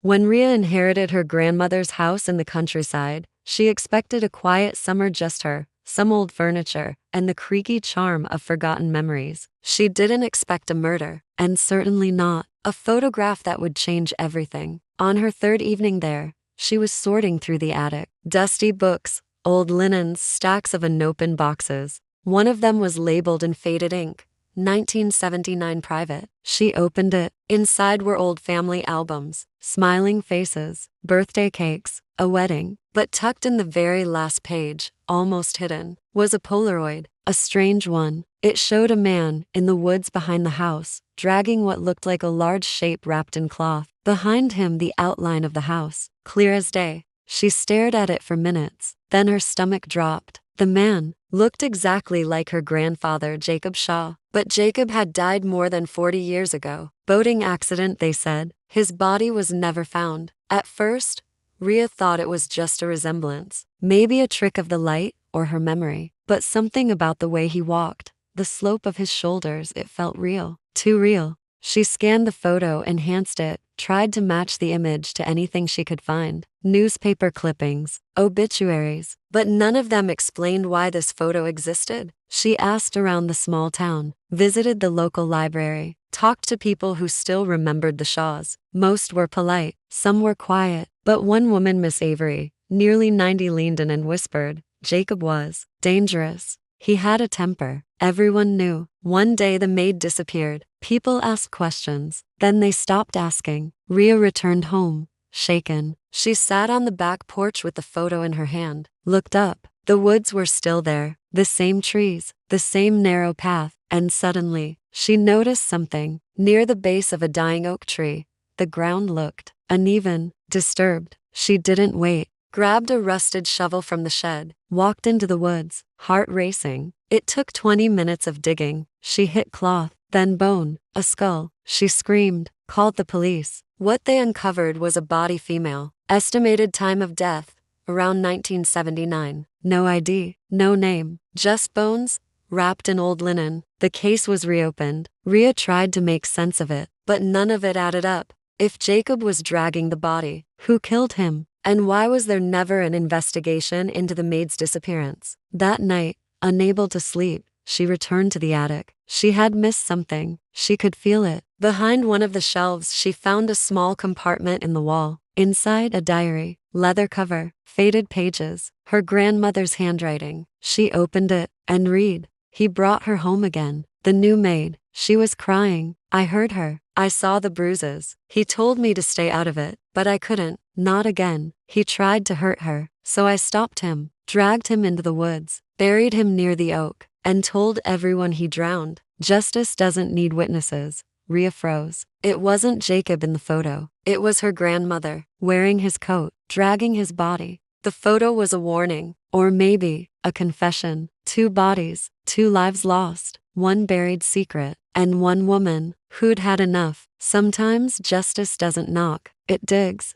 When Rhea inherited her grandmother's house in the countryside, she expected a quiet summer, just her, some old furniture, and the creaky charm of forgotten memories. She didn't expect a murder, and certainly not a photograph that would change everything. On her third evening there, she was sorting through the attic. Dusty books, old linens, stacks of unopened boxes. One of them was labeled in faded ink, 1979 private. She opened it. Inside were old family albums, smiling faces, birthday cakes, a wedding. But tucked in the very last page, almost hidden, was a Polaroid, a strange one. It showed a man in the woods behind the house, dragging what looked like a large shape wrapped in cloth. Behind him, the outline of the house, clear as day. She stared at it for minutes, then her stomach dropped. The man looked exactly like her grandfather, Jacob Shaw. But Jacob had died more than 40 years ago. Boating accident, they said. His body was never found. At first, Rhea thought it was just a resemblance, maybe a trick of the light or her memory. But something about the way he walked, the slope of his shoulders, it felt real. Too real. She scanned the photo, enhanced it, tried to match the image to anything she could find. Newspaper clippings, obituaries, but none of them explained why this photo existed. She asked around the small town, visited the local library, talked to people who still remembered the Shaws. Most were polite, some were quiet, but one woman, Miss Avery, nearly 90, leaned in and whispered, Jacob was dangerous. He had a temper. Everyone knew. One day the maid disappeared. People asked questions. Then they stopped asking. Rhea returned home, shaken. She sat on the back porch with the photo in her hand, looked up. The woods were still there, the same trees, the same narrow path, and suddenly, she noticed something. Near the base of a dying oak tree, the ground looked uneven, disturbed. She didn't wait. Grabbed a rusted shovel from the shed, walked into the woods, heart racing. It took 20 minutes of digging. She hit cloth, then bone, a skull. She screamed, called the police. What they uncovered was a body, female. Estimated time of death, around 1979. No ID, no name, just bones, wrapped in old linen. The case was reopened. Rhea tried to make sense of it, but none of it added up. If Jacob was dragging the body, who killed him? And why was there never an investigation into the maid's disappearance? That night, unable to sleep, she returned to the attic. She had missed something. She could feel it. Behind one of the shelves, she found a small compartment in the wall. Inside, a diary, leather cover, faded pages, her grandmother's handwriting. She opened it and read. He brought her home again. The new maid. She was crying. I heard her. I saw the bruises. He told me to stay out of it, but I couldn't. Not again. He tried to hurt her, so I stopped him, dragged him into the woods, buried him near the oak, and told everyone he drowned. Justice doesn't need witnesses. Rhea froze. It wasn't Jacob in the photo. It was her grandmother, wearing his coat, dragging his body. The photo was a warning, or maybe a confession. 2 bodies, 2 lives lost, 1 buried secret, and 1 woman who'd had enough. Sometimes justice doesn't knock, it digs.